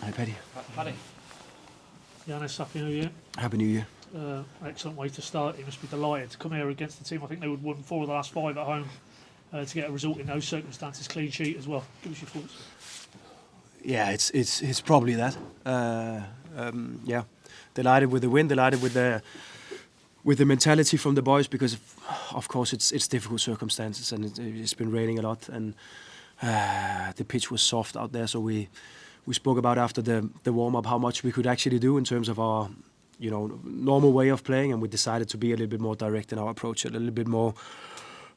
Hi, Paddy. Paddy. Johannes, Happy New Year. Happy New Year. Excellent way to start. You must be delighted to come here against the team. I think they would have won 4 of the last 5 at home to get a result in those circumstances. Clean sheet as well. Give us your thoughts. Yeah, it's probably that. Delighted with the win. Delighted with the mentality from the boys because, of course, it's difficult circumstances and it's been raining a lot and the pitch was soft out there. So we spoke about after the warm up how much we could actually do in terms of our normal way of playing, and we decided to be a little bit more direct in our approach, a little bit more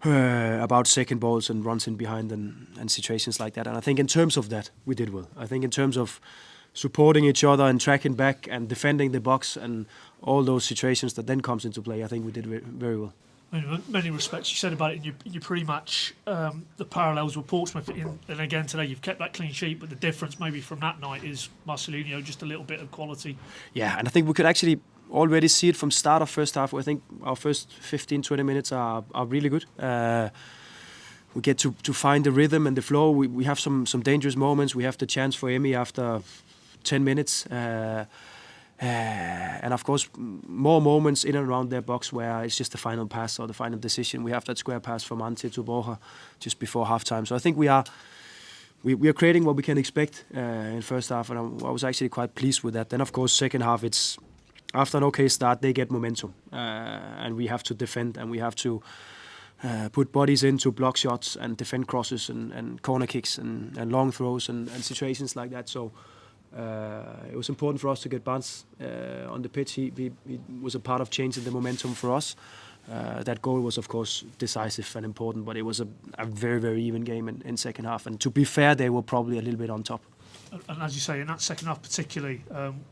about second balls and runs in behind and situations like that. And I think in terms of that, we did well. I think in terms of supporting each other and tracking back and defending the box and all those situations that then comes into play, I think we did very well. In many respects, you said about it in your pre-match, the parallels with Portsmouth, and again today you've kept that clean sheet, but the difference maybe from that night is Marcelinho, just a little bit of quality. Yeah, and I think we could actually already see it from start of first half. I think our first 15-20 minutes are really good. We get to find the rhythm and the flow. We have some dangerous moments. We have the chance for Emi after 10 minutes. And of course, more moments in and around their box where it's just the final pass or the final decision. We have that square pass from Ante to Borja just before halftime. So I think we are creating what we can expect in first half, and I was actually quite pleased with that. Then of course, second half, it's after an okay start, they get momentum, and we have to defend and we have to put bodies into block shots and defend crosses and corner kicks and long throws and situations like that. So. It was important for us to get Barnes on the pitch. He was a part of changing the momentum for us. That goal was, of course, decisive and important, but it was a very, very even game in second half. And to be fair, they were probably a little bit on top. And as you say, in that second half particularly,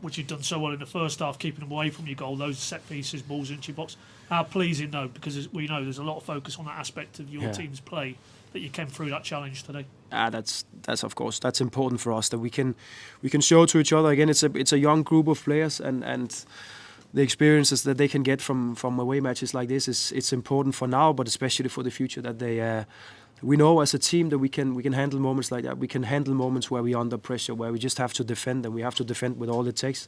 which you'd done so well in the first half, keeping them away from your goal, those set pieces, balls into your box, how pleasing though, because as we know there's a lot of focus on that aspect of your team's play, that you came through that challenge today. That's of course that's important for us, that we can show to each other. Again, it's a young group of players, and the experiences that they can get from away matches like this it's important for now, but especially for the future, that they we know as a team that we can handle moments like that. We can handle moments where we're under pressure, where we just have to defend, and we have to defend with all it takes.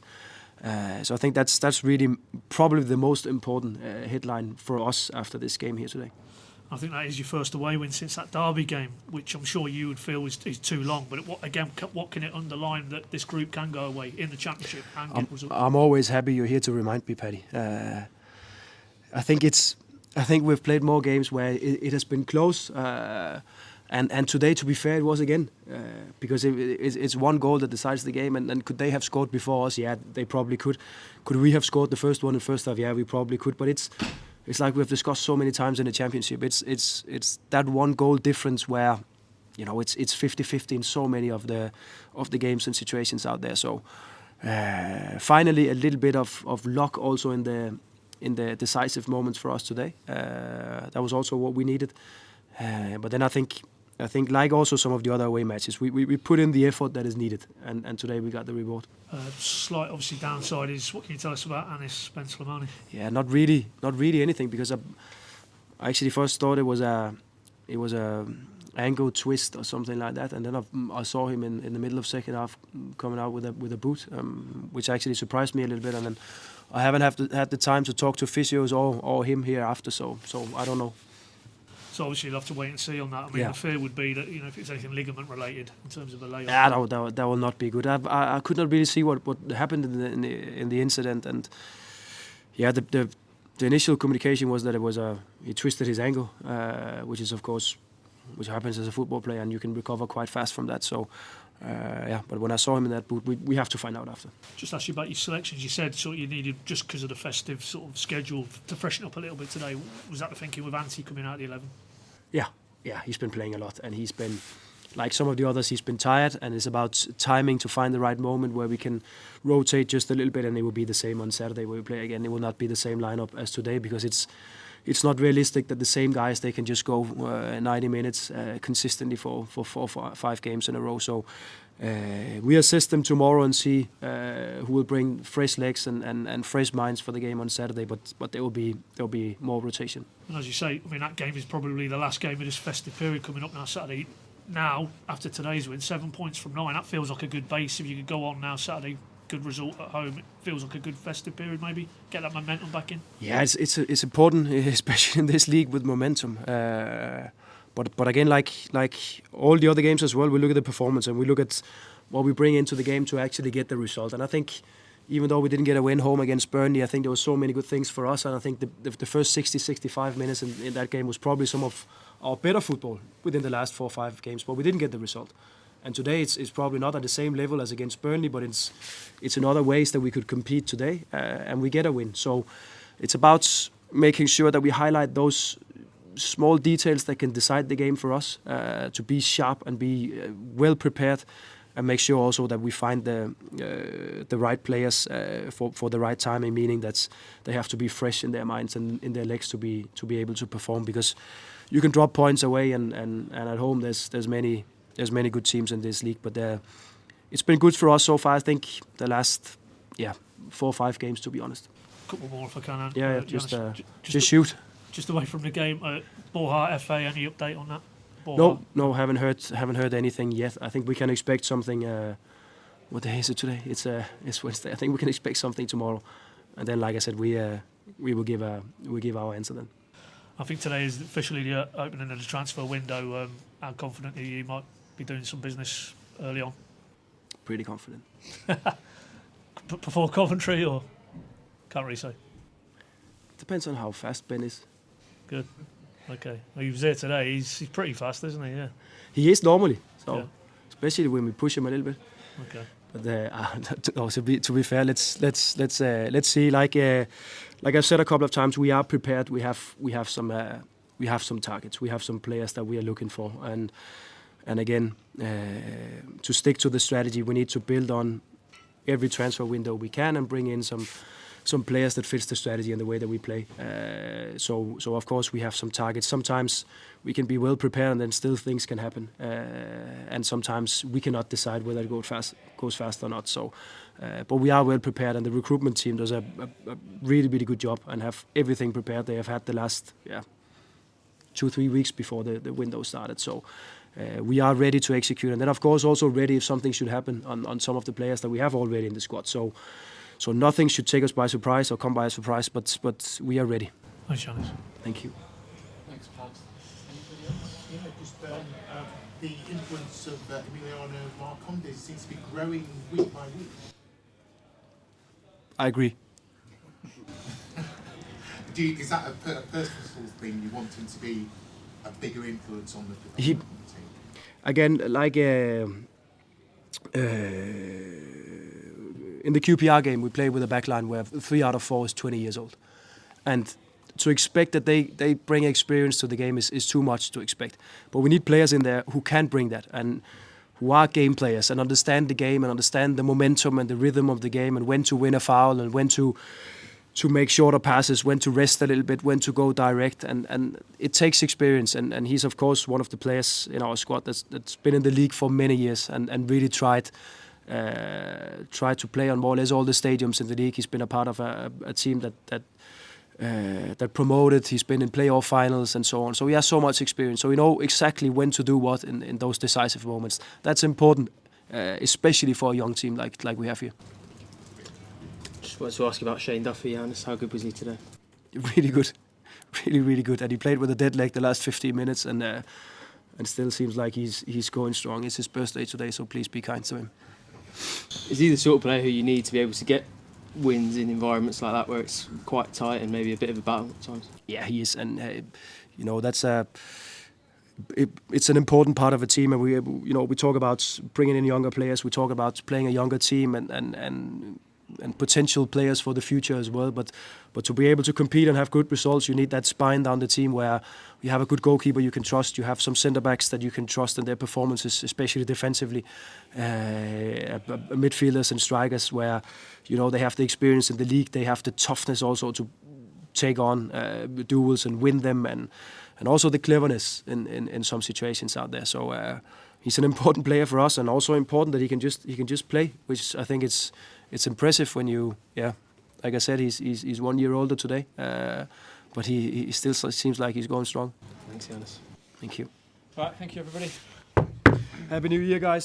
So I think that's really probably the most important headline for us after this game here today. I think that is your first away win since that Derby game, which I'm sure you would feel is too long. But what can it underline that this group can go away in the Championship and get results? I'm always happy you're here to remind me, Paddy. I think we've played more games where it has been close, and today, to be fair, it was again because it's one goal that decides the game. And could they have scored before us? Yeah, they probably could. Could we have scored the first one in first half? Yeah, we probably could. But it's like we've discussed so many times in the Championship. It's that one goal difference where, it's 50-50 in so many of the games and situations out there. So finally, a little bit of luck also in the decisive moments for us today. That was also what we needed. But then I think like also some of the other away matches, we put in the effort that is needed, and today we got the reward. Slight, obviously, downside is, what can you tell us about Anis Ben Slimani? Yeah, not really anything, because I actually first thought it was a ankle twist or something like that, and then I saw him in the middle of second half coming out with a boot, which actually surprised me a little bit, and then I haven't had the time to talk to physios or him here after, so I don't know. So obviously you'll have to wait and see on that. I mean, the fear would be that if it's anything ligament related in terms of a layoff. Yeah, that will not be good. I could not really see what happened in the incident, and yeah, the initial communication was that he twisted his ankle, which is of course which happens as a football player, and you can recover quite fast from that. So but when I saw him in that boot, we have to find out after. Just ask you about your selections. You said sort of you needed, just because of the festive sort of schedule, to freshen up a little bit today. Was that the thinking with Ante coming out of the 11? Yeah, he's been playing a lot, and he's been, like some of the others, he's been tired, and it's about timing to find the right moment where we can rotate just a little bit, and it will be the same on Saturday where we play again. It will not be the same lineup as today, because it's not realistic that the same guys, they can just go 90 minutes consistently for 4 or 5 games in a row. So we assess them tomorrow and see who will bring fresh legs and fresh minds for the game on Saturday. But there will be more rotation. And as you say, I mean, that game is probably the last game of this festive period coming up now Saturday. now, after today's win, 7 points from 9, that feels like a good base. If you could go on now Saturday, good result at home, it feels like a good festive period maybe, get that momentum back in. Yeah, it's important, especially in this league with momentum. But again, like all the other games as well, we look at the performance and we look at what we bring into the game to actually get the result. And I think even though we didn't get a win home against Burnley, I think there were so many good things for us. And I think the first 60-65 minutes in that game was probably some of our better football within the last 4 or 5 games, but we didn't get the result. And today it's probably not at the same level as against Burnley, but it's in other ways that we could compete today, and we get a win. So it's about making sure that we highlight those small details that can decide the game for us, to be sharp and be well prepared, and make sure also that we find the right players for the right timing, meaning that they have to be fresh in their minds and in their legs to be able to perform, because you can drop points away and at home there's many good teams in this league, but it's been good for us so far. I think the last 4 or 5 games, to be honest. Couple more if I can. Just shoot. Just away from the game, Borja FA, any update on that? Borja? No, haven't heard anything yet. I think we can expect something. What day is it today? It's Wednesday. I think we can expect something tomorrow, and then, like I said, we will give our answer then. I think today is officially the opening of the transfer window. How confident are you might be doing some business early on? Pretty confident. Before Coventry, or can't really say? Depends on how fast Ben is. Good. Okay. Well, he was there today. He's pretty fast, isn't he? Yeah. He is normally. So Yeah. especially when we push him a little bit. Okay. But to be fair, let's see. Like I've said a couple of times, we are prepared. We have some targets. We have some players that we are looking for, and again, to stick to the strategy, we need to build on every transfer window we can and bring in some players that fits the strategy and the way that we play. So of course we have some targets. Sometimes we can be well prepared and then still things can happen. And sometimes we cannot decide whether it goes fast or not. So, but we are well prepared, and the recruitment team does a really, really good job and have everything prepared. They have had the last 2-3 weeks before the window started. So we are ready to execute, and then of course also ready if something should happen on some of the players that we have already in the squad. So nothing should take us by surprise or come by surprise, but we are ready. Thanks, Johannes. Thank you. Thanks, Pat. Anybody else? Yeah, just the influence of Emiliano Marcondes seems to be growing week by week. I agree. Is that a personal sort of thing? You want him to be a bigger influence on the team? Again, like in the QPR game, we played with a backline where 3 out of 4 is 20 years old. And to expect that they bring experience to the game is too much to expect. But we need players in there who can bring that and who are game players and understand the game and understand the momentum and the rhythm of the game and when to win a foul and when to make shorter passes, when to rest a little bit, when to go direct. And it takes experience. And he's, of course, one of the players in our squad that's been in the league for many years and really tried to play on more or less all the stadiums in the league. He's been a part of a team that promoted. He's been in playoff finals and so on. So he has so much experience. So we know exactly when to do what in those decisive moments. That's important, especially for a young team like we have here. Just wanted to ask about Shane Duffy, Johannes. How good was he today? Really good. Really, really good. And he played with a dead leg the last 15 minutes and still seems like he's going strong. It's his birthday today, so please be kind to him. Is he the sort of player who you need to be able to get wins in environments like that where it's quite tight and maybe a bit of a battle at times? Yeah, he is, and that's it's an important part of a team, and we talk about bringing in younger players. We talk about playing a younger team and potential players for the future as well. But to be able to compete and have good results, you need that spine down the team where you have a good goalkeeper you can trust, you have some centre backs that you can trust in their performances, especially defensively, midfielders and strikers where they have the experience in the league, they have the toughness also to take on duels and win them, and also the cleverness in some situations out there. So he's an important player for us, and also important that he can just play, which I think it's impressive when like I said, he's 1 year older today, but he still seems like he's going strong. Thanks, Johannes. Thank you. All right, thank you, everybody. Happy New Year, guys.